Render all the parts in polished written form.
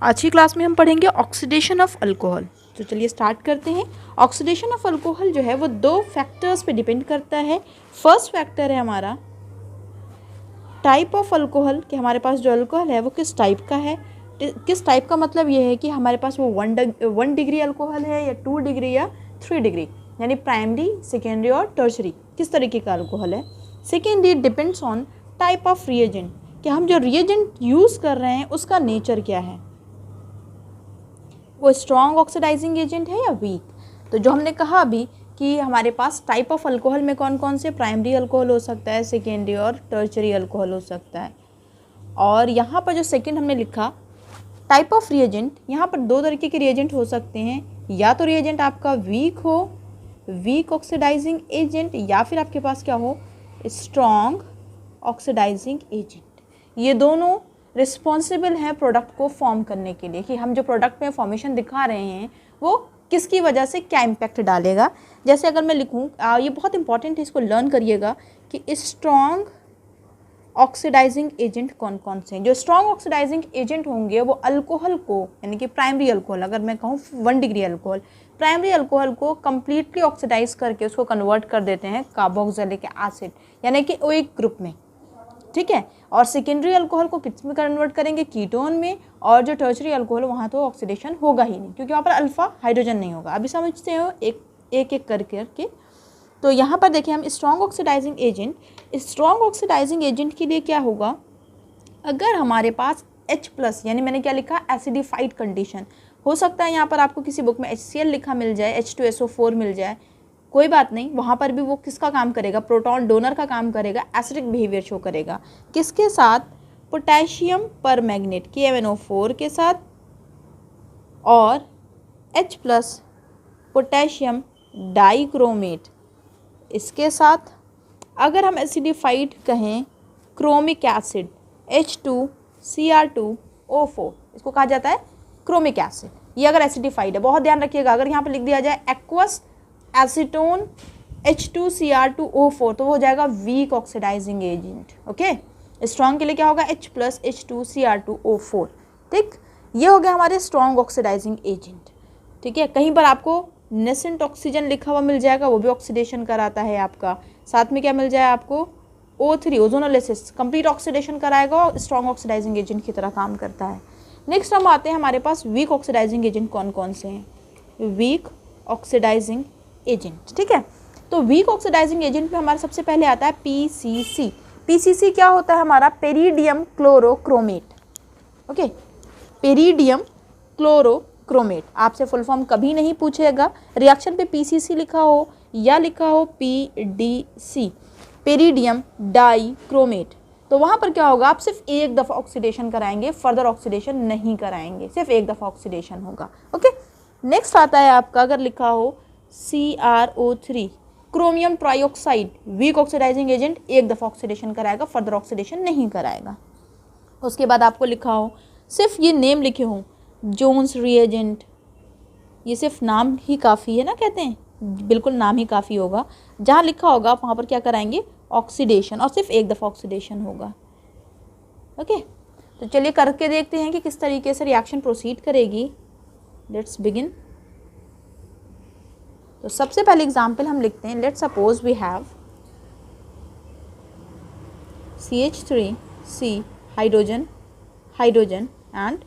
आज की क्लास में हम पढ़ेंगे ऑक्सीडेशन ऑफ अल्कोहल। तो चलिए स्टार्ट करते हैं। ऑक्सीडेशन ऑफ अल्कोहल जो है वो दो फैक्टर्स पे डिपेंड करता है। फर्स्ट फैक्टर है हमारा टाइप ऑफ अल्कोहल, कि हमारे पास जो अल्कोहल है वो किस टाइप का है। किस टाइप का मतलब ये है कि हमारे पास वो 1 डिग्री अल्कोहल है या 2 डिग्री या 3 डिग्री, यानी प्राइमरी, सेकेंडरी और टर्शरी, किस तरीके का अल्कोहल है। Secondly depends on type of reagent, कि हम जो रिएजेंट यूज़ कर रहे हैं उसका नेचर क्या है, वो स्ट्रॉन्ग ऑक्सीडाइजिंग एजेंट है या वीक। तो जो हमने कहा अभी कि हमारे पास टाइप ऑफ अल्कोहल में कौन कौन से, प्राइमरी अल्कोहल हो सकता है, सेकेंडरी और टर्शरी अल्कोहल हो सकता है। और यहाँ पर जो सेकेंड हमने लिखा टाइप ऑफ रिएजेंट, यहाँ पर दो तरीके के रिएजेंट हो सकते हैं, या तो रिएजेंट आपका वीक हो, वीक ऑक्सीडाइजिंग एजेंट, या फिर आपके पास क्या हो, स्ट्रॉन्ग ऑक्सीडाइजिंग एजेंट। ये दोनों रिस्पॉन्सिबल हैं प्रोडक्ट को फॉर्म करने के लिए, कि हम जो प्रोडक्ट में फॉर्मेशन दिखा रहे हैं वो किसकी वजह से क्या इम्पैक्ट डालेगा। जैसे अगर मैं लिखूँ, ये बहुत इंपॉर्टेंट है, इसको लर्न करिएगा कि स्ट्रॉन्ग ऑक्सीडाइजिंग एजेंट कौन कौन से हैं। जो स्ट्रॉन्ग ऑक्सीडाइजिंग एजेंट होंगे वो अल्कोहल को, यानी कि प्राइमरी अल्कोहल, अगर मैं कहूँ 1 डिग्री अल्कोहल, प्राइमरी अल्कोहल को कम्प्लीटली ऑक्सीडाइज करके उसको कन्वर्ट कर देते हैं कार्बोक्सिलिक एसिड, यानी कि ओ एक ग्रुप में, ठीक है। और सेकेंडरी अल्कोहल को किस में कन्वर्ट करेंगे, कीटोन में। और जो टर्शरी अल्कोहल वहाँ तो ऑक्सीडेशन होगा ही नहीं, क्योंकि वहाँ पर अल्फा हाइड्रोजन नहीं होगा। अभी समझते हो एक एक करके। तो यहाँ पर देखिए हम strong oxidising agent, strong oxidising agent के लिए क्या होगा, अगर हमारे पास H+, यानी मैंने क्या लिखा, एसिडिफाइड कंडीशन हो सकता है। यहाँ पर आपको किसी बुक में HCl लिखा मिल जाए, H2SO4 मिल जाए, कोई बात नहीं, वहाँ पर भी वो किसका काम करेगा, प्रोटॉन डोनर का काम करेगा, एसिडिक बिहेवियर शो करेगा। किसके साथ, पोटेशियम परमैंगनेट KMnO4 के साथ, और H+ पोटेशियम डाइक्रोमेट इसके साथ। अगर हम एसिडिफाइड कहें, क्रोमिक एसिड H2Cr2O4, इसको कहा जाता है क्रोमिक एसिड। ये अगर एसिडिफाइड है, बहुत ध्यान रखिएगा, अगर यहाँ पर लिख दिया जाए एक्वस एसीटोन H2Cr2O4 तो वो हो जाएगा weak oxidising agent. Okay, strong के लिए क्या होगा, H+ H2Cr2O4, ठीक। ये हो गया हमारे स्ट्रॉन्ग ऑक्सीडाइजिंग एजेंट, ठीक है। कहीं पर आपको नेसेंट ऑक्सीजन लिखा हुआ मिल जाएगा, वो भी ऑक्सीडेशन कराता है आपका। साथ में क्या मिल जाए आपको, O3 ओजोनोलिसिस, कंप्लीट ऑक्सीडेशन कराएगा और स्ट्रॉन्ग ऑक्सीडाइजिंग एजेंट की तरह काम करता है। नेक्स्ट हम आते हैं, हमारे पास वीक ऑक्सीडाइजिंग एजेंट कौन कौन से हैं, वीक ऑक्सीडाइजिंग एजेंट, ठीक है। तो वीक ऑक्सीडाइजिंग एजेंट में हमारा सबसे पहले आता है PCC। PCC क्या होता है हमारा, peridium chlorochromate. Okay, peridium chlorochromate, आपसे फुल फॉर्म कभी नहीं पूछेगा। रिएक्शन पे PCC लिखा हो या लिखा हो PDC, पेरिडियम डाइक्रोमेट, तो वहाँ पर क्या होगा, आप सिर्फ एक दफ़ा ऑक्सीडेशन कराएंगे, फर्दर ऑक्सीडेशन नहीं कराएंगे, सिर्फ एक दफ़ा ऑक्सीडेशन होगा। ओके, नेक्स्ट आता है आपका, अगर लिखा हो CrO3, chromium trioxide, weak oxidising agent, एक दफ़ा ऑक्सीडेशन कराएगा, फर्दर ऑक्सीडेशन नहीं कराएगा। उसके बाद आपको लिखा हो, सिर्फ ये नेम लिखे हों, जोन्स रिएजेंट, ये सिर्फ नाम ही काफ़ी है ना, कहते हैं, बिल्कुल नाम ही काफ़ी होगा। जहाँ लिखा होगा वहाँ पर क्या कराएंगे, ऑक्सीडेशन, और सिर्फ एक दफ़ा ऑक्सीडेशन होगा। ओके, तो चलिए करके देखते हैं कि किस तरीके से रिएक्शन प्रोसीड करेगी। Let's begin. तो सबसे पहले एग्जाम्पल हम लिखते हैं, let's suppose we have CH3C hydrogen, hydrogen and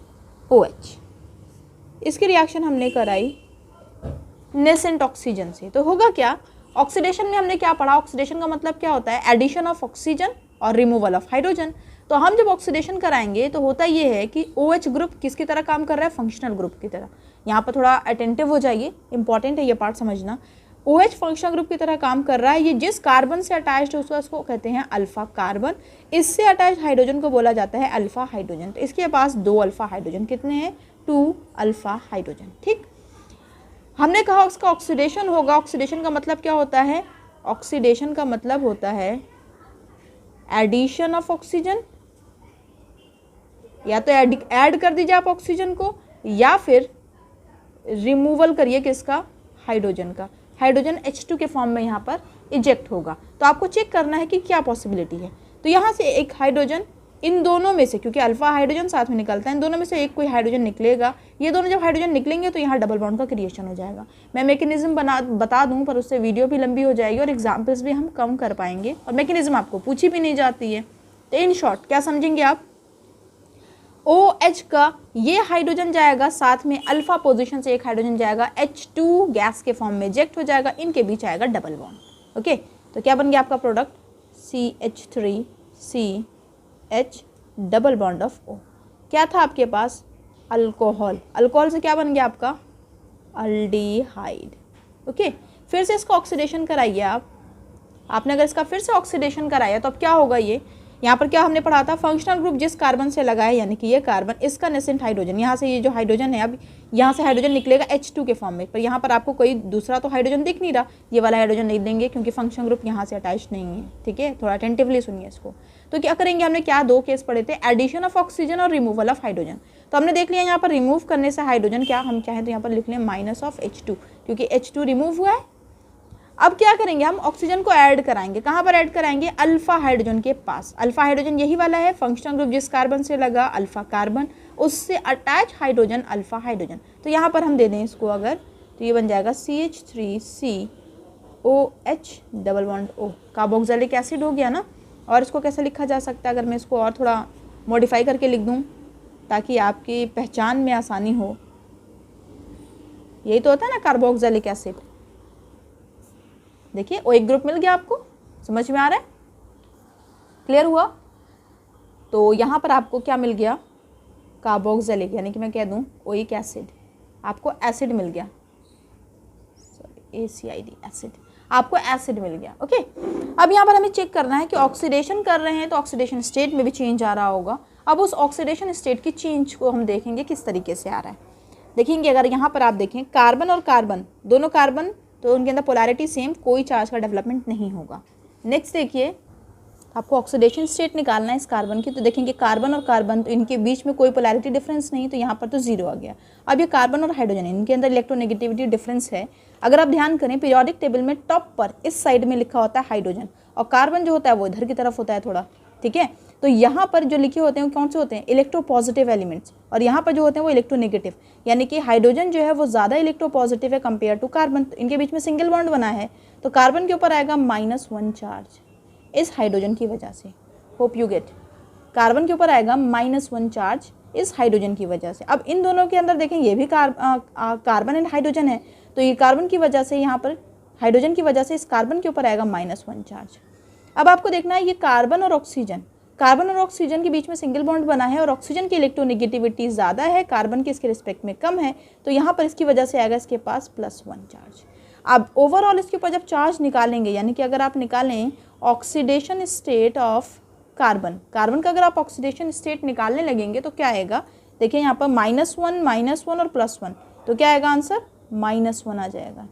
OH। इसकी रिएक्शन हमने कराई नेसेंट ऑक्सीजन से, तो होगा क्या, ऑक्सीडेशन में हमने क्या पढ़ा, ऑक्सीडेशन का मतलब क्या होता है, एडिशन ऑफ ऑक्सीजन और रिमूवल ऑफ हाइड्रोजन। तो हम जब ऑक्सीडेशन कराएंगे तो होता ये है कि OH ग्रुप किसकी तरह काम कर रहा है, फंक्शनल ग्रुप की तरह। यहाँ पर थोड़ा अटेंटिव हो जाइए, इंपॉर्टेंट है ये पार्ट समझना। OH फंक्शनल ग्रुप की तरह काम कर रहा है। ये जिस कार्बन से अटैच्ड है उसको कहते हैं अल्फा कार्बन, इससे अटैच्ड हाइड्रोजन को बोला जाता है अल्फा हाइड्रोजन। तो इसके पास 2 अल्फा हाइड्रोजन, कितने हैं, 2 अल्फा हाइड्रोजन, ठीक। हमने कहा उसका ऑक्सीडेशन होगा। ऑक्सीडेशन का मतलब क्या होता है, ऑक्सीडेशन का मतलब होता है एडिशन ऑफ ऑक्सीजन, या तो ऐड कर दीजिए आप ऑक्सीजन को, या फिर रिमूवल करिए किसका, हाइड्रोजन का। हाइड्रोजन H2 के फॉर्म में यहाँ पर इजेक्ट होगा। तो आपको चेक करना है कि क्या पॉसिबिलिटी है। तो यहाँ से एक हाइड्रोजन इन दोनों में से, क्योंकि अल्फा हाइड्रोजन साथ में निकलता है, इन दोनों में से एक कोई हाइड्रोजन निकलेगा। ये दोनों जब हाइड्रोजन निकलेंगे तो यहाँ डबल बॉन्ड का क्रिएशन हो जाएगा। मैं मैकेनिज्म बता दूँ, पर उससे वीडियो भी लंबी हो जाएगी और एग्जाम्पल्स भी हम कम कर पाएंगे, और मैकेनिज्म आपको पूछी भी नहीं जाती है। तो इन शॉर्ट क्या समझेंगे आप, OH का ये हाइड्रोजन जाएगा, साथ में अल्फा पोजीशन से एक हाइड्रोजन जाएगा, H2 गैस के फॉर्म में इजेक्ट हो जाएगा, इनके बीच आएगा डबल बॉन्ड। ओके, तो क्या बन गया आपका product, CH3CH double bond of O। क्या था आपके पास, अल्कोहल, अल्कोहल से क्या बन गया आपका, अल्डिहाइड। ओके, फिर से इसका ऑक्सीडेशन कराइए आपने अगर इसका फिर से ऑक्सीडेशन कराया तो अब क्या होगा, ये यहाँ पर क्या हमने पढ़ा था, फंक्शनल ग्रुप जिस कार्बन से लगा है, यानी कि ये कार्बन, इसका नेसेंट हाइड्रोजन, यहाँ से ये जो हाइड्रोजन है, अब यहाँ से हाइड्रोजन निकलेगा H2 के फॉर्म में, पर यहाँ पर आपको कोई दूसरा तो हाइड्रोजन दिख नहीं रहा, ये वाला हाइड्रोजन नहीं देंगे क्योंकि फंक्शनल ग्रुप यहाँ से अटैच नहीं है। ठीक है, थोड़ा अटेंटिवली सुनिए इसको। तो क्या करेंगे, हमने क्या 2 केस पढ़े थे, एडिशन ऑफ ऑक्सीजन और रिमूवल ऑफ हाइड्रोजन। तो हमने देख लिया यहाँ पर रिमूव करने से हाइड्रोजन, क्या हम चाहें तो यहाँ पर लिख लें -H2, क्योंकि H2 रिमूव हुआ है। अब क्या करेंगे, हम ऑक्सीजन को ऐड कराएंगे, कहाँ पर ऐड कराएंगे, अल्फा हाइड्रोजन के पास। अल्फा हाइड्रोजन यही वाला है, फंक्शनल ग्रुप जिस कार्बन से लगा, अल्फा कार्बन, उससे अटैच हाइड्रोजन अल्फा हाइड्रोजन। तो यहाँ पर हम दे दें इसको अगर, तो ये बन जाएगा CH3COH double bond O, carboxylic acid हो गया ना। और इसको कैसे लिखा जा सकता है, अगर मैं इसको और थोड़ा मॉडिफाई करके लिख दूँ ताकि आपकी पहचान में आसानी हो, यही तो होता है ना कार्बोक्सिलिक एसिड। देखिए O एक ग्रुप मिल गया, आपको समझ में आ रहा है, क्लियर हुआ। तो यहाँ पर आपको क्या मिल गया, कार्बोक्सिलिक, यानी कि मैं कह दूँ ओइक एसिड, आपको एसिड मिल गया, ACID एसिड, आपको एसिड मिल गया। ओके, अब यहाँ पर हमें चेक करना है कि ऑक्सीडेशन कर रहे हैं तो ऑक्सीडेशन स्टेट में भी चेंज आ रहा होगा। अब उस ऑक्सीडेशन स्टेट की चेंज को हम देखेंगे किस तरीके से आ रहा है। देखेंगे अगर यहाँ पर आप देखें कार्बन और कार्बन, दोनों कार्बन, तो उनके अंदर पोलैरिटी सेम, कोई चार्ज का डेवलपमेंट नहीं होगा। नेक्स्ट देखिए, आपको ऑक्सीडेशन स्टेट निकालना है इस कार्बन की, तो देखेंगे कार्बन और कार्बन, तो इनके बीच में कोई पोलैरिटी डिफरेंस नहीं, तो यहाँ पर तो 0 आ गया। अब ये कार्बन और हाइड्रोजन, इनके अंदर इलेक्ट्रोनेगेटिविटी डिफरेंस है। अगर आप ध्यान करें पीरियोडिक टेबल में टॉप पर इस साइड में लिखा होता है हाइड्रोजन, और कार्बन जो होता है वो इधर की तरफ होता है थोड़ा। ठीक है, तो यहाँ पर जो लिखे होते हैं वो कौन से होते हैं, इलेक्ट्रोपॉजिटिव एलिमेंट्स, और यहाँ पर जो होते हैं वो इलेक्ट्रोनेगेटिव, यानी कि हाइड्रोजन जो है वो ज़्यादा इलेक्ट्रोपॉजिटिव है कंपेयर टू कार्बन। तो इनके बीच में सिंगल बॉन्ड बना है, तो कार्बन के ऊपर आएगा -1 चार्ज इस हाइड्रोजन की वजह से। होप यू गेट, कार्बन के ऊपर आएगा -1 चार्ज इस हाइड्रोजन की वजह से। अब इन दोनों के अंदर देखें, ये भी कार्बन एंड हाइड्रोजन है, तो ये कार्बन की वजह से, यहाँ पर हाइड्रोजन की वजह से इस कार्बन के ऊपर आएगा -1 चार्ज। अब आपको देखना है ये कार्बन और ऑक्सीजन के बीच में सिंगल बॉन्ड बना है, और ऑक्सीजन की इलेक्ट्रोनेगेटिविटी ज़्यादा है, कार्बन की इसके रिस्पेक्ट में कम है, तो यहाँ पर इसकी वजह से आएगा इसके पास +1 चार्ज। अब ओवरऑल इसके ऊपर जब चार्ज निकालेंगे, यानी कि अगर आप निकालें ऑक्सीडेशन स्टेट ऑफ कार्बन का अगर आप ऑक्सीडेशन स्टेट निकालने लगेंगे तो क्या आएगा, देखिए यहाँ पर -1 और +1, तो क्या आएगा आंसर, -1 आ जाएगा।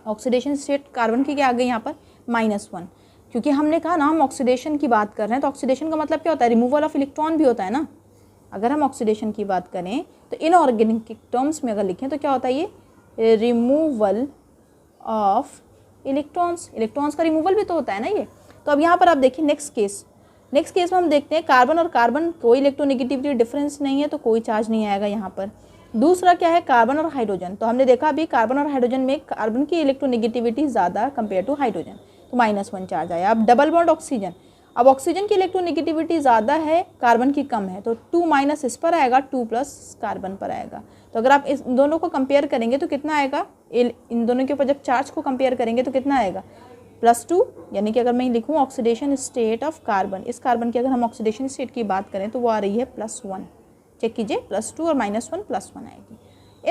ऑक्सीडेशन स्टेट कार्बन की क्या आ गई यहाँ पर, -1, क्योंकि हमने कहा ना हम ऑक्सीडेशन की बात कर रहे हैं, तो ऑक्सीडेशन का मतलब क्या होता है, रिमूवल ऑफ इलेक्ट्रॉन भी होता है ना। अगर हम ऑक्सीडेशन की बात करें तो इनऑर्गेनिक टर्म्स में अगर लिखें तो क्या होता है, ये रिमूवल ऑफ इलेक्ट्रॉन्स का रिमूवल भी तो होता है ना ये। तो अब यहाँ पर आप देखिए नेक्स्ट केस में हम देखते हैं कार्बन और कार्बन कोई इलेक्ट्रोनेगेटिविटी डिफरेंस नहीं है, तो कोई चार्ज नहीं आएगा यहाँ पर। दूसरा क्या है, कार्बन और हाइड्रोजन, तो हमने देखा अभी कार्बन और हाइड्रोजन में कार्बन की इलेक्ट्रोनेगेटिविटी ज़्यादा कंपेयर टू हाइड्रोजन, तो -1 चार्ज आया। अब डबल बॉन्ड ऑक्सीजन, अब ऑक्सीजन की इलेक्ट्रोनेगेटिविटी ज़्यादा है, कार्बन की कम है, तो 2- इस पर आएगा, 2+ कार्बन पर आएगा। तो अगर आप इस दोनों को कंपेयर करेंगे तो कितना आएगा, इन दोनों के ऊपर जब चार्ज को कंपेयर करेंगे तो कितना आएगा, +2, यानी कि अगर मैं लिखूँ ऑक्सीडेशन स्टेट ऑफ कार्बन, इस कार्बन की अगर हम ऑक्सीडेशन स्टेट की बात करें तो वो आ रही है +1, चेक कीजिए, +2 और -1 +1 आएगी।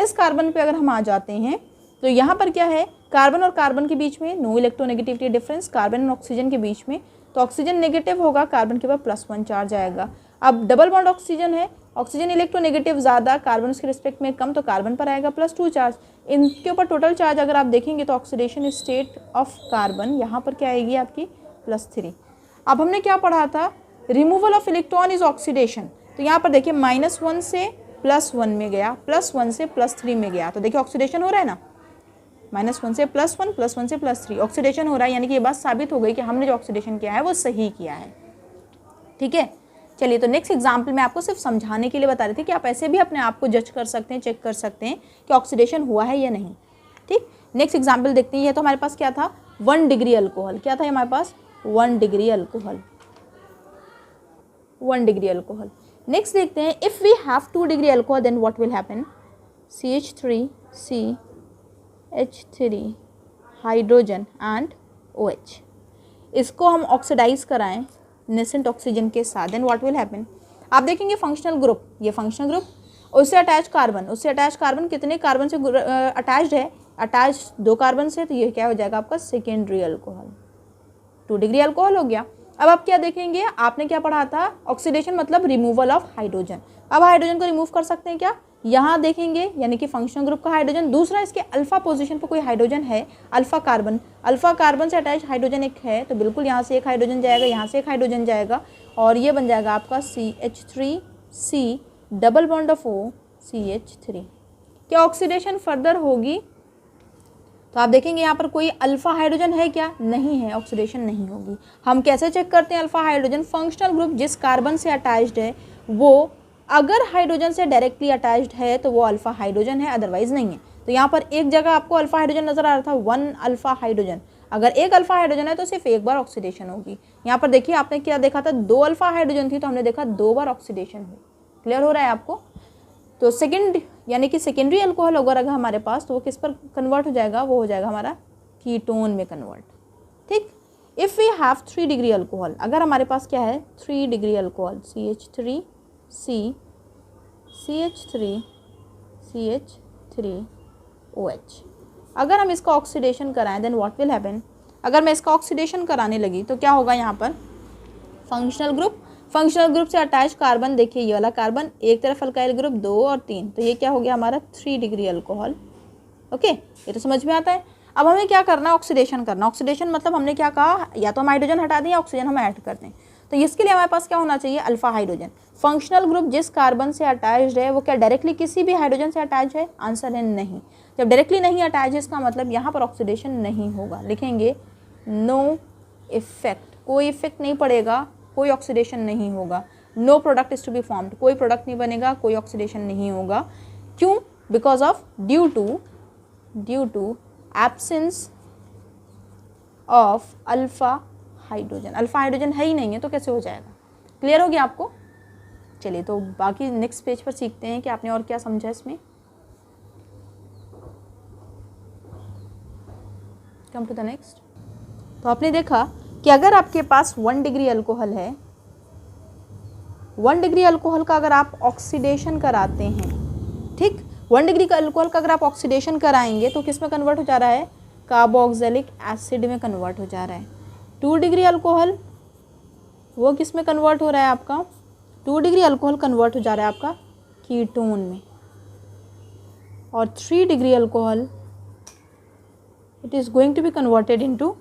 इस कार्बन पे अगर हम आ जाते हैं तो यहाँ पर क्या है, कार्बन और कार्बन के बीच में नो इलेक्ट्रोनेगेटिविटी डिफरेंस, कार्बन और ऑक्सीजन के बीच में, तो ऑक्सीजन नेगेटिव होगा, कार्बन के ऊपर +1 चार्ज आएगा। अब डबल बॉन्ड ऑक्सीजन है, ऑक्सीजन इलेक्ट्रोनेगेटिव ज़्यादा, कार्बन उसके रिस्पेक्ट में कम, तो कार्बन पर आएगा +2 चार्ज। इनके ऊपर टोटल चार्ज अगर आप देखेंगे तो ऑक्सीडेशन स्टेट ऑफ कार्बन यहाँ पर क्या आएगी आपकी, +3। अब हमने क्या पढ़ा था, removal of electron is oxidation, तो यहाँ पर देखिए -1 से +1 में गया, +1 से +3 में गया, तो देखिए ऑक्सीडेशन हो रहा है ना, -1 से +1, +1 से +3 ऑक्सीडेशन हो रहा है, यानी कि ये बात साबित हो गई कि हमने जो ऑक्सीडेशन किया है वो सही किया है। ठीक है, चलिए, तो नेक्स्ट एग्जाम्पल मैं आपको सिर्फ समझाने के लिए बता रही थी कि आप ऐसे भी अपने आप को जज कर सकते हैं, चेक कर सकते हैं कि ऑक्सीडेशन हुआ है या नहीं। ठीक, नेक्स्ट एग्जाम्पल देखते हैं। ये तो हमारे पास क्या था, 1 डिग्री अल्कोहल। क्या था हमारे पास, 1 degree alcohol, 1 degree alcohol. Next देखते हैं, if we have 2 degree alcohol then what will happen, CH3 CH3 hydrogen and OH। इसको हम ऑक्सीडाइज कराएं नेसेंट ऑक्सीजन के साथ, देन व्हाट विल हैपन। आप देखेंगे फंक्शनल ग्रुप, ये फंक्शनल ग्रुप, उससे अटैच कार्बन, उससे अटैच कार्बन कितने कार्बन से अटैच्ड है, अटैच 2 कार्बन से, तो ये क्या हो जाएगा आपका सेकेंडरी अल्कोहल, 2 डिग्री अल्कोहल हो गया। अब आप क्या देखेंगे, आपने क्या पढ़ा था, ऑक्सीडेशन मतलब रिमूवल ऑफ हाइड्रोजन। अब हाइड्रोजन को रिमूव कर सकते हैं क्या, यहाँ देखेंगे, यानी कि फंक्शनल ग्रुप का हाइड्रोजन। दूसरा, इसके अल्फा पोजीशन पर कोई हाइड्रोजन है, अल्फा कार्बन से अटैच हाइड्रोजन एक है, तो बिल्कुल यहाँ से एक हाइड्रोजन जाएगा, यहाँ से एक हाइड्रोजन जाएगा, और ये बन जाएगा आपका CH3C double bond of O CH3। क्या ऑक्सीडेशन फर्दर होगी, तो आप देखेंगे यहाँ पर कोई अल्फा हाइड्रोजन है क्या, नहीं है, ऑक्सीडेशन नहीं होगी। हम कैसे चेक करते हैं अल्फा हाइड्रोजन, फंक्शनल ग्रुप जिस कार्बन से अटैच्ड है वो अगर हाइड्रोजन से डायरेक्टली अटैच्ड है तो वो अल्फा हाइड्रोजन है, अदरवाइज नहीं है। तो यहाँ पर एक जगह आपको अल्फा हाइड्रोजन नजर आ रहा था, 1 अल्फा हाइड्रोजन। अगर एक अल्फा हाइड्रोजन है तो सिर्फ एक बार ऑक्सीडेशन होगी। यहाँ पर देखिए आपने क्या देखा था, 2 अल्फा हाइड्रोजन थी तो हमने देखा 2 बार ऑक्सीडेशन हुई। क्लियर हो रहा है आपको। तो सेकेंड यानी कि सेकेंडरी अल्कोहल अगर हमारे पास, तो वो किस पर कन्वर्ट हो जाएगा, वो हो जाएगा हमारा कीटोन में कन्वर्ट। ठीक, if we have 3 degree alcohol, अगर हमारे पास क्या है 3 degree alcohol, CH3C CH3 CH3OH, अगर हम इसका ऑक्सीडेशन कराएं देन व्हाट विल हैपन। अगर मैं इसका ऑक्सीडेशन कराने लगी तो क्या होगा, यहाँ पर फंक्शनल ग्रुप से अटैच कार्बन, देखिए ये वाला कार्बन, एक तरफ अल्काइल ग्रुप 2 और 3, तो ये क्या हो गया हमारा 3 डिग्री अल्कोहल। ओके, ये तो समझ में आता है। अब हमें क्या करना है, ऑक्सीडेशन करना। ऑक्सीडेशन मतलब हमने क्या कहा, या तो हम हाइड्रोजन हटा दें या ऑक्सीजन हम ऐड कर दें। तो इसके लिए हमारे पास क्या होना चाहिए, अल्फा हाइड्रोजन। फंक्शनल ग्रुप जिस कार्बन से अटैच्ड है वो क्या डायरेक्टली किसी भी हाइड्रोजन से अटैच है, आंसर है नहीं। जब डायरेक्टली नहीं अटैच है इसका मतलब यहाँ पर ऑक्सीडेशन नहीं होगा, लिखेंगे नो इफेक्ट, कोई इफेक्ट नहीं पड़ेगा, कोई ऑक्सीडेशन नहीं होगा। No product is to be formed, कोई प्रोडक्ट नहीं बनेगा, कोई ऑक्सीडेशन नहीं होगा। क्यों, because of due to absence of alpha hydrogen. Alpha hydrogen है ही नहीं है तो कैसे हो जाएगा। क्लियर हो गया आपको। चलिए, तो बाकी नेक्स्ट पेज पर सीखते हैं कि आपने और क्या समझा इसमें। Come to the next. तो आपने देखा कि अगर आपके पास 1 डिग्री अल्कोहल है, 1 डिग्री अल्कोहल का अगर आप ऑक्सीडेशन कराते हैं, ठीक, 1 डिग्री का अल्कोहल का अगर आप ऑक्सीडेशन कराएंगे तो किस में कन्वर्ट हो जा रहा है, कार्बोक्सिलिक एसिड में कन्वर्ट हो जा रहा है। 2 डिग्री अल्कोहल वो किस में कन्वर्ट हो रहा है आपका, 2 डिग्री अल्कोहल कन्वर्ट हो जा रहा है आपका कीटोन में। और 3 degree alcohol it is going to be converted into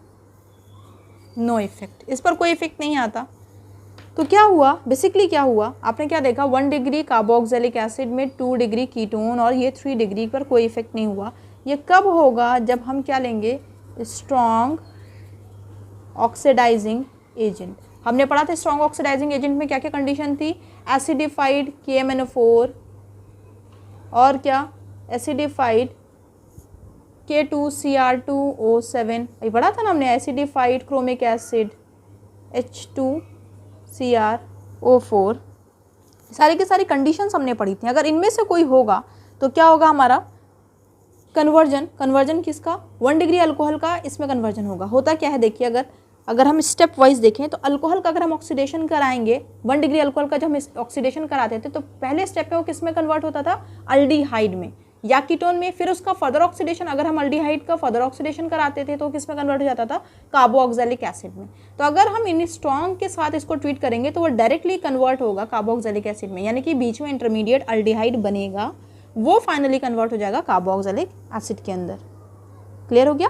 no effect, इस पर कोई इफेक्ट नहीं आता। तो क्या हुआ, बेसिकली क्या हुआ, आपने क्या देखा, 1 डिग्री कार्बोक्सिलिक एसिड में 2 डिग्री कीटोन और ये 3 डिग्री पर कोई इफेक्ट नहीं हुआ। ये कब होगा, जब हम क्या लेंगे, स्ट्रॉन्ग ऑक्सीडाइजिंग एजेंट। हमने पढ़ा था स्ट्रॉन्ग ऑक्सीडाइजिंग एजेंट में क्या क्या कंडीशन थी, एसिडिफाइड KMnO4 और क्या एसिडिफाइड K2Cr2O7, ये पढ़ा था ना हमने, acidified chromic acid H2Cr O4, सारी की सारी कंडीशंस हमने पढ़ी थी। अगर इनमें से कोई होगा तो क्या होगा हमारा कन्वर्जन किसका, 1 डिग्री अल्कोहल का इसमें कन्वर्जन होगा। होता क्या है देखिए, अगर हम स्टेप वाइज देखें तो अल्कोहल का अगर हम ऑक्सीडेशन कराएंगे, 1 डिग्री अल्कोहल का जब हम ऑक्सीडेशन कराते थे तो पहले स्टेप पे वो किस में कन्वर्ट होता था, अल्डिहाइड में या कीटोन में। फिर उसका फर्दर ऑक्सीडेशन, अगर हम अल्डिहाइड का फर्दर ऑक्सीडेशन कराते थे तो किस में कन्वर्ट हो जाता था, कार्बोक्सिलिक एसिड में। तो अगर हम इन स्ट्रॉन्ग के साथ इसको ट्रीट करेंगे तो वो डायरेक्टली कन्वर्ट होगा कार्बोक्सिलिक एसिड में, यानी कि बीच में इंटरमीडिएट अल्डिहाइड बनेगा, वो फाइनली कन्वर्ट हो जाएगा कार्बोक्सिलिक एसिड के अंदर। क्लियर हो गया।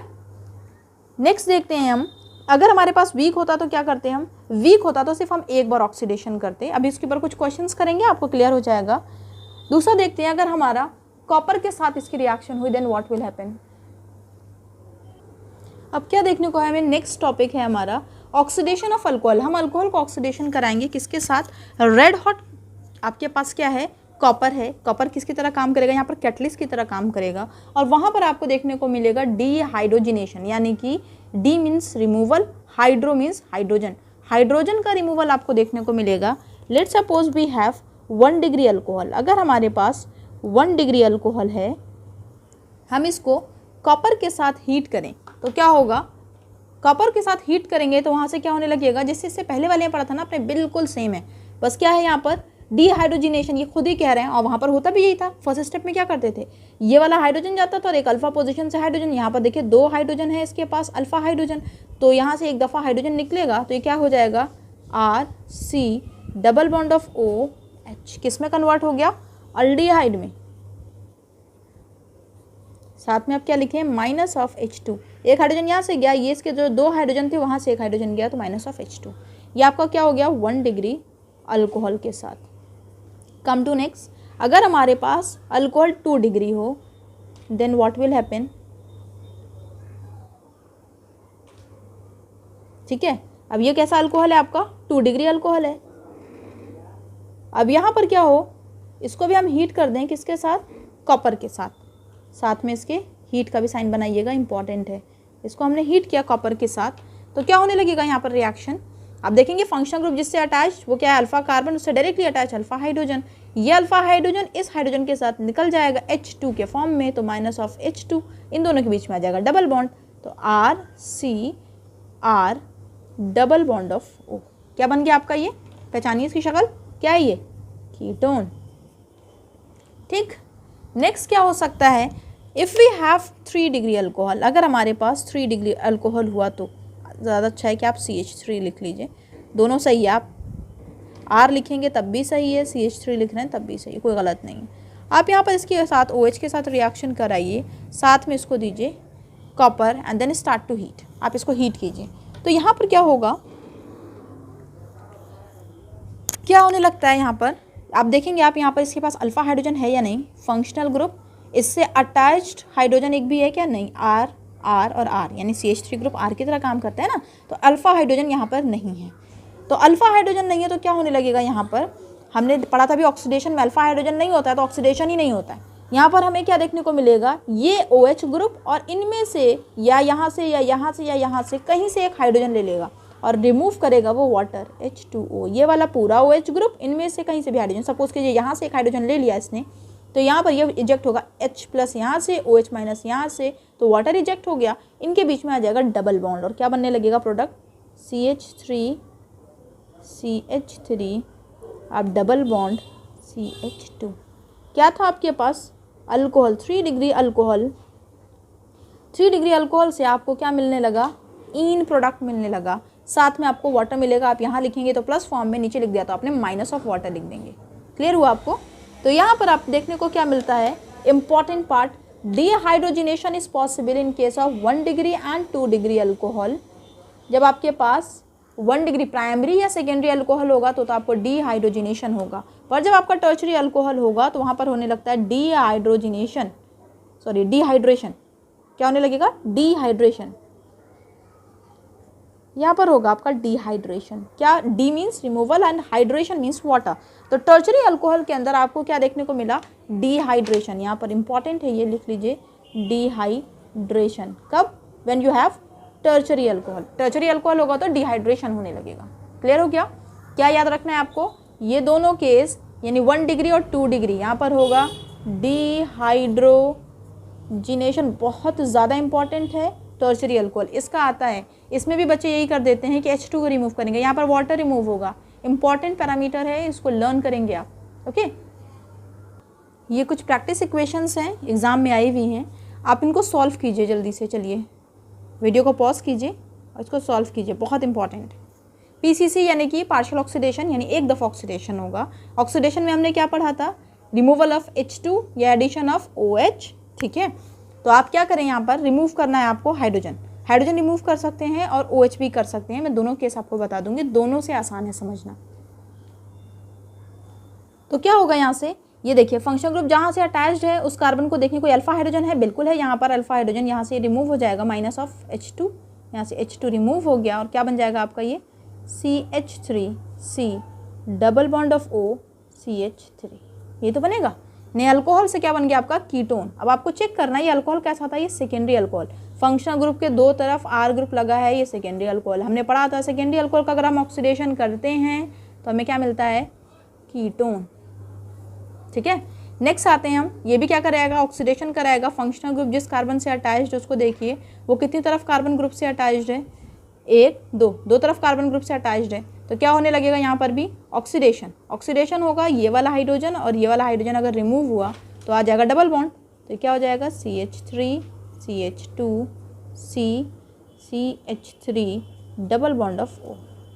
नेक्स्ट देखते हैं हम, अगर हमारे पास वीक होता तो क्या करते हैं हम, वीक होता तो सिर्फ हम एक बार ऑक्सीडेशन करते। अभी इसके ऊपर कुछ क्वेश्चंस करेंगे, आपको क्लियर हो जाएगा। दूसरा देखते हैं, अगर हमारा कॉपर के साथ इसकी रिएक्शन हुई देन व्हाट विल हैपन। अब क्या देखने को है हमें, नेक्स्ट टॉपिक है हमारा ऑक्सीडेशन ऑफ अल्कोहल, हम अल्कोहल को ऑक्सीडेशन कराएंगे किसके साथ, रेड हॉट, आपके पास क्या है, कॉपर है। कॉपर किसकी तरह काम करेगा, यहाँ पर कैटलिस्ट की तरह काम करेगा, और वहाँ पर आपको देखने को मिलेगा डीहाइड्रोजिनेशन, यानी कि de means removal, hydro means hydrogen, hydrogen का रिमूवल आपको देखने को मिलेगा। Let suppose we have 1 degree alcohol, अगर हमारे पास 1 डिग्री अल्कोहल है, हम इसको कॉपर के साथ हीट करें तो क्या होगा, कॉपर के साथ हीट करेंगे तो वहाँ से क्या होने लगेगा, जिससे इससे पहले वाले में पढ़ा था ना आपने, बिल्कुल सेम है, बस क्या है यहाँ पर डीहाइड्रोजिनेशन, ये खुद ही कह रहे हैं, और वहाँ पर होता भी यही था। फर्स्ट स्टेप में क्या करते थे, ये वाला हाइड्रोजन जाता था और एक अल्फा पोजीशन से हाइड्रोजन, यहाँ पर देखिए 2 हाइड्रोजन है इसके पास, अल्फा हाइड्रोजन, तो यहाँ से एक दफ़ा हाइड्रोजन निकलेगा तो ये क्या हो जाएगा, RC double bond of OH, किस में कन्वर्ट हो गया, अल्डिहाइड में। साथ में आप क्या लिखे, माइनस ऑफ H2, एक हाइड्रोजन यहाँ से गया, ये इसके जो 2 हाइड्रोजन थे वहाँ से एक हाइड्रोजन गया तो माइनस ऑफ H2, ये आपका क्या हो गया 1 डिग्री अल्कोहल के साथ। कम टू नेक्स्ट, अगर हमारे पास अल्कोहल 2 डिग्री हो, देन व्हाट विल हैपन, ठीक है। अब ये कैसा अल्कोहल है आपका, 2 डिग्री अल्कोहल है। अब यहाँ पर क्या हो, इसको भी हम हीट कर दें किसके साथ, कॉपर के साथ, साथ में इसके हीट का भी साइन बनाइएगा, इंपॉर्टेंट है। इसको हमने हीट किया कॉपर के साथ तो क्या होने लगेगा यहाँ पर रिएक्शन, आप देखेंगे फंक्शनल ग्रुप जिससे अटैच वो क्या है, अल्फा कार्बन, उससे डायरेक्टली अटैच अल्फा हाइड्रोजन, ये अल्फा हाइड्रोजन इस हाइड्रोजन के साथ निकल जाएगा H2 के फॉर्म में, तो माइनस ऑफ H2, इन दोनों के बीच में आ जाएगा डबल बॉन्ड, तो RCR double bond of O, क्या बन गया आपका, ये पहचानिए इसकी शक्ल, क्या है ये, कीटोन। ठीक, नेक्स्ट क्या हो सकता है, if we have 3 degree alcohol, अगर हमारे पास 3 डिग्री अल्कोहल हुआ तो ज़्यादा अच्छा है कि आप CH3 लिख लीजिए, दोनों सही है, आप R लिखेंगे तब भी सही है, CH3 लिख रहे हैं तब भी सही है, कोई गलत नहीं है। आप यहाँ पर इसके साथ OH के साथ रिएक्शन कराइए, साथ में इसको दीजिए copper and then start to heat, आप इसको हीट कीजिए, तो यहाँ पर क्या होगा, क्या होने लगता है यहाँ पर, आप देखेंगे आप यहाँ पर इसके पास अल्फा हाइड्रोजन है या नहीं, फंक्शनल ग्रुप, इससे अटैच्ड हाइड्रोजन एक भी है क्या, नहीं, R और R, यानी CH3 ग्रुप R की तरह काम करता है ना, तो अल्फा हाइड्रोजन यहाँ पर नहीं है, तो अल्फा हाइड्रोजन नहीं है तो क्या होने लगेगा, यहाँ पर हमने पढ़ा था भी ऑक्सीडेशन में अल्फा हाइड्रोजन नहीं होता है तो ऑक्सीडेशन ही नहीं होता है। यहाँ पर हमें क्या देखने को मिलेगा, ये OH ग्रुप और इनमें से या यहाँ से या यहाँ से या यहाँ से कहीं से एक हाइड्रोजन ले लेगा और रिमूव करेगा वो वाटर H2O, ये वाला पूरा OH ग्रुप, इनमें से कहीं से भी हाइड्रोजन, सपोज कीजिए यहाँ से एक हाइड्रोजन ले लिया इसने, तो यहाँ पर ये इजेक्ट होगा H प्लस यहाँ से, OH माइनस यहाँ से, तो वाटर इजेक्ट हो गया, इनके बीच में आ जाएगा डबल बॉन्ड और क्या बनने लगेगा प्रोडक्ट, CH3 आप डबल बॉन्ड CH2, क्या था आपके पास alcohol, 3 degree alcohol, 3 degree alcohol से आपको क्या मिलने लगा, इन प्रोडक्ट मिलने लगा, साथ में आपको वाटर मिलेगा, आप यहाँ लिखेंगे तो प्लस फॉर्म में, नीचे लिख दिया तो आपने माइनस ऑफ वाटर लिख देंगे, क्लियर हुआ आपको। तो यहाँ पर आप देखने को क्या मिलता है, important part, dehydrogenation is possible in case of 1 degree and 2 degree alcohol, जब आपके पास 1 डिग्री प्राइमरी या सेकेंडरी अल्कोहल होगा तो आपको डीहाइड्रोजिनेशन होगा, पर जब आपका टर्शरी अल्कोहल होगा तो वहाँ पर होने लगता है डीहाइड्रेशन, क्या होने लगेगा, डीहाइड्रेशन, यहाँ पर होगा आपका डिहाइड्रेशन, क्या, D means removal and hydration means water, तो टर्शरी अल्कोहल के अंदर आपको क्या देखने को मिला, डिहाइड्रेशन, यहाँ पर इंपॉर्टेंट है ये लिख लीजिए, डिहाइड्रेशन कब, when you have tertiary alcohol, tertiary alcohol होगा तो डिहाइड्रेशन होने लगेगा, क्लियर हो गया। क्या याद रखना है आपको, ये दोनों केस यानी 1 डिग्री और 2 डिग्री, यहाँ पर होगा डिहाइड्रोजिनेशन, बहुत ज़्यादा इंपॉर्टेंट है, टर्शरी अल्कोहल इसका आता है, इसमें भी बच्चे यही कर देते हैं कि H2 को रिमूव करेंगे, यहाँ पर वाटर रिमूव होगा, इंपॉर्टेंट पैरामीटर है, इसको लर्न करेंगे आप, ओके। ये कुछ प्रैक्टिस इक्वेशंस हैं, एग्जाम में आई हुई हैं, आप इनको सॉल्व कीजिए जल्दी से, चलिए वीडियो को पॉज कीजिए और इसको सॉल्व कीजिए, बहुत इंपॉर्टेंट है। PCC यानी कि पार्शियल ऑक्सीडेशन, यानी एक दफ़ा ऑक्सीडेशन होगा, ऑक्सीडेशन में हमने क्या पढ़ा था, रिमूवल ऑफ H2 या एडिशन ऑफ OH, ठीक है। तो आप क्या करें, यहाँ पर रिमूव करना है आपको हाइड्रोजन रिमूव कर सकते हैं और OH भी कर सकते हैं, मैं दोनों केस आपको बता दूंगी, दोनों से आसान है समझना। तो क्या होगा यहाँ से, ये देखिए फंक्शनल ग्रुप जहाँ से अटैच्ड है उस कार्बन को देखिए कोई अल्फा हाइड्रोजन है, बिल्कुल है, यहाँ पर अल्फा हाइड्रोजन, यहाँ से रिमूव हो जाएगा माइनस ऑफ H2, यहाँ से H2 रिमूव हो गया और क्या बन जाएगा आपका ये CH3C double bond of O CH3, ये तो बनेगा। नए अल्कोहल से क्या बन गया आपका कीटोन। अब आपको चेक करना है ये अल्कोहल कैसा था, ये सेकेंडरी अल्कोहल, फंक्शनल ग्रुप के दो तरफ R ग्रुप लगा है, ये सेकेंडरी अल्कोहल। हमने पढ़ा था सेकेंडरी अल्कोहल का अगर हम ऑक्सीडेशन करते हैं तो हमें क्या मिलता है, कीटोन। ठीक है, नेक्स्ट आते हैं हम, ये भी क्या कराएगा, ऑक्सीडेशन कराएगा। फंक्शनल ग्रुप जिस कार्बन से अटैच्ड है उसको देखिए वो कितनी तरफ कार्बन ग्रुप से अटैच्ड है, एक दो तरफ कार्बन ग्रुप से अटैच्ड है। तो क्या होने लगेगा यहाँ पर भी ऑक्सीडेशन, ऑक्सीडेशन होगा, ये वाला हाइड्रोजन और ये वाला हाइड्रोजन अगर रिमूव हुआ तो आ जाएगा डबल बॉन्ड, तो क्या हो जाएगा CH3 CH2 CH3 double bond of O,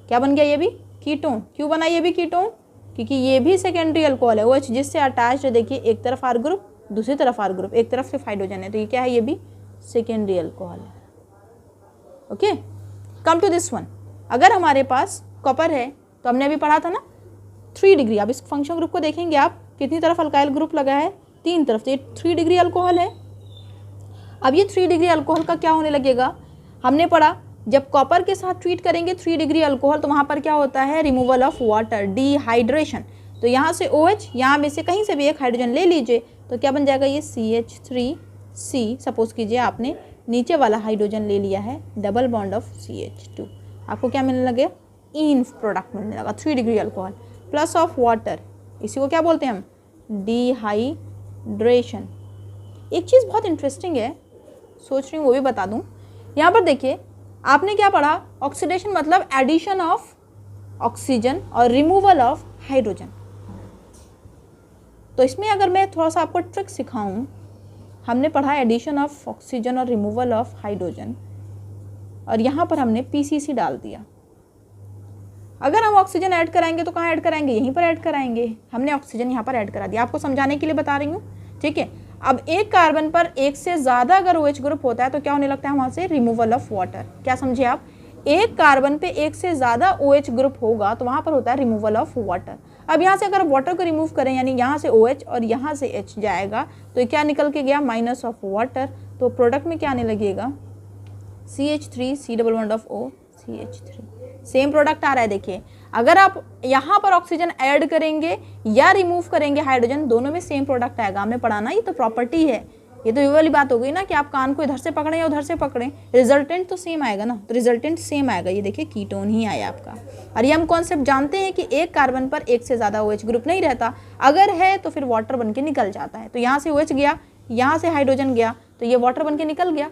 क्या बन गया ये भी कीटोन। क्यों बना ये भी कीटोन, क्योंकि ये भी सेकेंडरी अल्कोहल है, OH जिससे अटैच्ड है। देखिए एक तरफ R ग्रुप दूसरी तरफ R ग्रुप, एक तरफ सिर्फ हाइड्रोजन है, तो ये क्या है, ये भी सेकेंडरी अल्कोहल है। Okay, come to this one, अगर हमारे पास कॉपर है तो हमने अभी पढ़ा था ना 3 डिग्री। अब इस फंक्शन ग्रुप को देखेंगे आप, कितनी तरफ अल्काइल ग्रुप लगा है, 3 तरफ, तो ये 3 डिग्री अल्कोहल है। अब ये 3 डिग्री अल्कोहल का क्या होने लगेगा, हमने पढ़ा जब कॉपर के साथ ट्रीट करेंगे 3 डिग्री अल्कोहल तो वहाँ पर क्या होता है, रिमूवल ऑफ वाटर, डिहाइड्रेशन। तो यहाँ से OH, यहाँ में से कहीं से भी एक हाइड्रोजन ले लीजिए तो क्या बन जाएगा, ये CH3C। सपोज कीजिए आपने नीचे वाला हाइड्रोजन ले लिया है, डबल बॉन्ड ऑफ CH2, आपको क्या मिलने लगे, इन प्रोडक्ट मिलने लगा 3 degree alcohol plus of water, इसी को क्या बोलते हैं हम, डिहाइड्रेशन। एक चीज़ बहुत इंटरेस्टिंग है, सोच रही हूँ वो भी बता दूँ। यहाँ पर देखिए आपने क्या पढ़ा, ऑक्सीडेशन मतलब एडिशन ऑफ ऑक्सीजन और रिमूवल ऑफ हाइड्रोजन। तो इसमें अगर मैं थोड़ा सा आपको ट्रिक सिखाऊं, हमने पढ़ा एडिशन ऑफ ऑक्सीजन और रिमूवल ऑफ हाइड्रोजन, और यहाँ पर हमने PCC डाल दिया। अगर हम ऑक्सीजन ऐड कराएंगे तो कहाँ ऐड कराएंगे, यहीं पर ऐड कराएंगे। हमने ऑक्सीजन यहाँ पर ऐड करा दिया, आपको समझाने के लिए बता रही हूँ। ठीक है, अब एक कार्बन पर एक से ज़्यादा अगर OH ग्रुप होता है तो क्या होने लगता है वहाँ से, रिमूवल ऑफ वाटर। क्या समझे आप, एक कार्बन पे एक से ज़्यादा OH ग्रुप होगा तो वहाँ पर होता है रिमूवल ऑफ वाटर। अब यहाँ से अगर वाटर को रिमूव करें, यानी यहाँ से OH और यहाँ से H जाएगा तो क्या निकल के गया, माइनस ऑफ वाटर। तो प्रोडक्ट में क्या आने लगेगा, CH3C double bond of O CH3, same product आ रहा है। देखिए अगर आप यहाँ पर ऑक्सीजन ऐड करेंगे या रिमूव करेंगे हाइड्रोजन, दोनों में सेम प्रोडक्ट आएगा। हमने पढ़ा ना, ये तो प्रॉपर्टी है। ये तो ये वाली बात हो गई ना कि आप कान को इधर से पकड़ें या उधर से पकड़ें, रिजल्टेंट तो सेम आएगा ना, तो रिजल्टेंट सेम आएगा। ये देखिए कीटोन ही आया आपका। और ये हम कॉन्सेप्ट जानते हैं कि एक कार्बन पर एक से ज़्यादा OH ग्रुप नहीं रहता, अगर है तो फिर वाटर बन के निकल जाता है। तो यहाँ से OH गया, यहाँ से हाइड्रोजन गया, तो ये वाटर बन के निकल गया।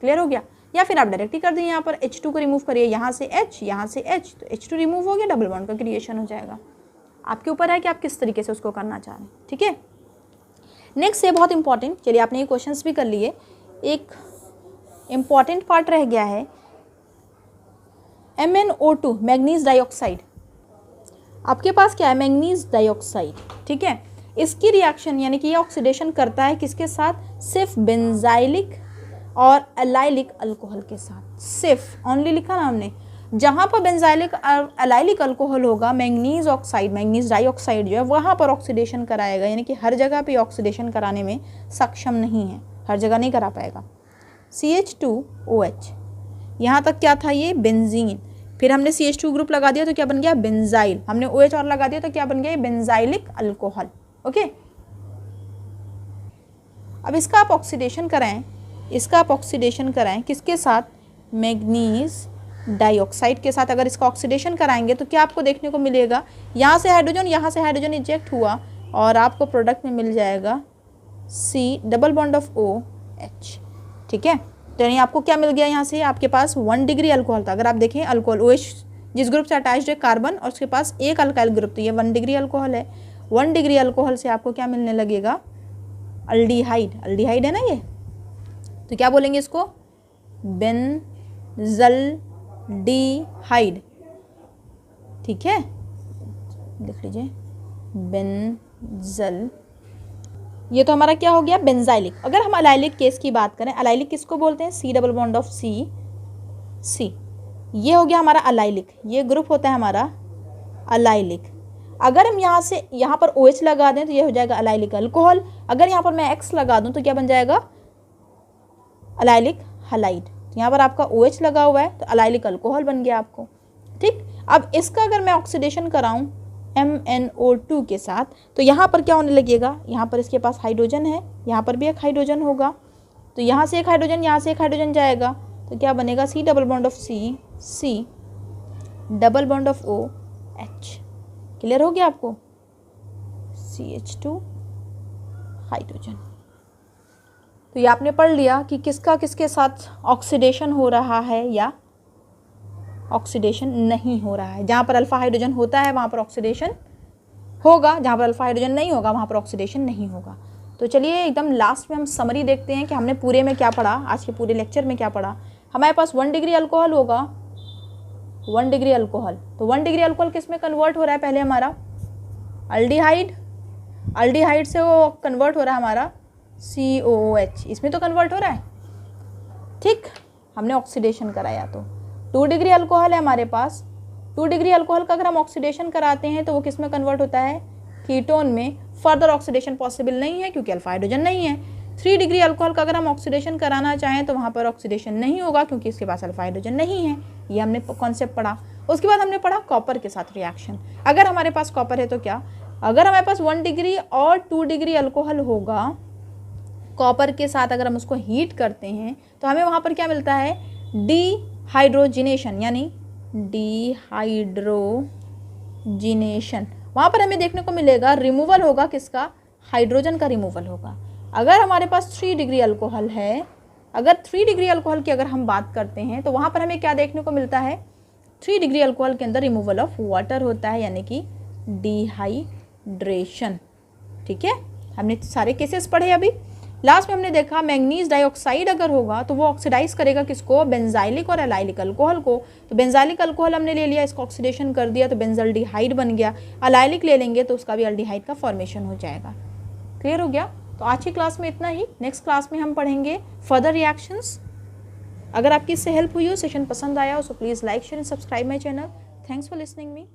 क्लियर हो गया। या फिर आप डायरेक्ट ही कर दें, यहाँ पर H2 को रिमूव करिए, यहाँ से H, यहाँ से H, तो H2 रिमूव हो गया, डबल बॉन्ड का क्रिएशन हो जाएगा। आपके ऊपर है कि आप किस तरीके से उसको करना चाह रहे हैं। ठीक है, नेक्स्ट है बहुत इंपॉर्टेंट, चलिए आपने ये क्वेश्चंस भी कर लिए। एक इम्पॉर्टेंट पार्ट रह गया है, MnO2 मैग्नीज डाइऑक्साइड। आपके पास क्या है, मैग्नीज डाइऑक्साइड। ठीक है, इसकी रिएक्शन यानी कि ये ऑक्सीडेशन करता है किसके साथ, सिर्फ बेंजाइलिक और एलाइलिक अल्कोहल के साथ। सिर्फ ओनली लिखा ना हमने, जहाँ पर बेंजाइलिक और एलाइलिक अल्कोहल होगा, मैंगनीज ऑक्साइड, मैंगनीज डाइऑक्साइड जो है वहाँ पर ऑक्सीडेशन कराएगा। यानी कि हर जगह पे ऑक्सीडेशन कराने में सक्षम नहीं है, हर जगह नहीं करा पाएगा। CH2OH, यहाँ तक क्या था, ये बेंजीन। फिर हमने CH2 ग्रुप लगा दिया तो क्या बन गया, बेंजाइल। हमने OH और लगा दिया तो क्या बन गया, बेंजाइलिक अल्कोहल। ओके, अब इसका आप ऑक्सीडेशन कराएं, इसका आप ऑक्सीडेशन कराएं किसके साथ, मैग्नीज डाइऑक्साइड के साथ। अगर इसका ऑक्सीडेशन कराएंगे तो क्या आपको देखने को मिलेगा, यहाँ से हाइड्रोजन इजेक्ट हुआ और आपको प्रोडक्ट में मिल जाएगा C double bond of OH। ठीक है, तो यानी आपको क्या मिल गया, यहाँ से आपके पास 1 डिग्री अल्कोहल था। अगर आप देखें अल्कोहल, OH जिस ग्रुप से अटैच्ड है कार्बन और उसके पास एक अल्काइल ग्रुप, तो ये 1 डिग्री अल्कोहल है। 1 डिग्री अल्कोहल से आपको क्या मिलने लगेगा, अल्डिहाइड। अल्डिहाइड है ना ये, तो क्या बोलेंगे इसको, बेंजल्डिहाइड। ठीक है, लिख लीजिए बेंजल। ये तो हमारा क्या हो गया, बेंजाइलिक। अगर हम अलाइलिक केस की बात करें, अलाइलिक किसको बोलते हैं, C double bond of C। ये हो गया हमारा अलाइलिक, ये ग्रुप होता है हमारा अलाइलिक। अगर हम यहाँ से यहाँ पर OH लगा दें तो ये हो जाएगा अलाइलिक अल्कोहल। अगर यहाँ पर मैं X लगा दूँ तो क्या बन जाएगा, अलाइलिक हलाइड। तो यहाँ पर आपका OH लगा हुआ है तो अलाइलिक अल्कोहल बन गया आपको। ठीक, अब इसका अगर मैं ऑक्सीडेशन कराऊं MnO2 के साथ तो यहाँ पर क्या होने लगेगा, यहाँ पर इसके पास हाइड्रोजन है, यहाँ पर भी एक हाइड्रोजन होगा, तो यहाँ से एक हाइड्रोजन, यहाँ से एक हाइड्रोजन जाएगा, तो क्या बनेगा C double bond of C double bond of OH। Clear हो गया आपको, CH2 हाइड्रोजन। तो ये आपने पढ़ लिया कि किसका किसके साथ ऑक्सीडेशन हो रहा है या ऑक्सीडेशन नहीं हो रहा है। जहाँ पर अल्फा हाइड्रोजन होता है वहाँ पर ऑक्सीडेशन होगा, जहाँ पर अल्फा हाइड्रोजन नहीं होगा वहाँ पर ऑक्सीडेशन नहीं होगा। तो चलिए एकदम लास्ट में हम समरी देखते हैं कि हमने पूरे में क्या पढ़ा, आज के पूरे लेक्चर में क्या पढ़ा। हमारे पास 1 डिग्री अल्कोहल होगा, 1 डिग्री अल्कोहल, तो 1 डिग्री अल्कोहल किस में कन्वर्ट हो रहा है, पहले हमारा अल्डिहाइड, अल्डिहाइड से वो कन्वर्ट हो रहा है हमारा COOH, इसमें तो कन्वर्ट हो रहा है। ठीक, हमने ऑक्सीडेशन कराया। तो 2 डिग्री अल्कोहल है हमारे पास, 2 डिग्री अल्कोहल का अगर हम ऑक्सीडेशन कराते हैं तो वो किस में कन्वर्ट होता है, कीटोन में। फर्दर ऑक्सीडेशन पॉसिबल नहीं है क्योंकि अल्फा हाइड्रोजन नहीं है। 3 डिग्री अल्कोहल का अगर हम ऑक्सीडेशन कराना चाहें तो वहाँ पर ऑक्सीडेशन नहीं होगा क्योंकि इसके पास अल्फा हाइड्रोजन नहीं है। ये हमने कॉन्सेप्ट पढ़ा। उसके बाद हमने पढ़ा कॉपर के साथ रिएक्शन। अगर हमारे पास कॉपर है तो क्या, अगर हमारे पास 1 डिग्री और 2 डिग्री अल्कोहल होगा, कॉपर के साथ अगर हम उसको हीट करते हैं तो हमें वहाँ पर क्या मिलता है, डिहाइड्रोजिनेशन, यानी डिहाइड्रोजिनेशन। वहाँ पर हमें देखने को मिलेगा रिमूवल होगा किसका, हाइड्रोजन का रिमूवल होगा। अगर हमारे पास 3 डिग्री अल्कोहल है, अगर 3 डिग्री अल्कोहल की अगर हम बात करते हैं तो वहाँ पर हमें क्या देखने को मिलता है, 3 डिग्री अल्कोहल के अंदर रिमूवल ऑफ वाटर होता है, यानी कि डिहाइड्रेशन। ठीक है, हमने सारे केसेस पढ़े। अभी लास्ट में हमने देखा मैंगनीज डाइऑक्साइड अगर होगा तो वो ऑक्सीडाइज करेगा किसको, बेंजाइलिक और एलाइलिक अल्कोहल को। तो बेंजाइलिक अल्कोहल हमने ले लिया, इसको ऑक्सीडेशन कर दिया तो बेंजल्डिहाइड बन गया। एलाइलिक ले लेंगे तो उसका भी अल्डिहाइड का फॉर्मेशन हो जाएगा। क्लियर हो गया। तो आज की क्लास में इतना ही। नेक्स्ट क्लास में हम पढ़ेंगे फर्दर रिएक्शंस। अगर आपकी इससे हेल्प हुई हो, सेशन पसंद आया हो, so please like share and subscribe my channel. Thanks for listening me.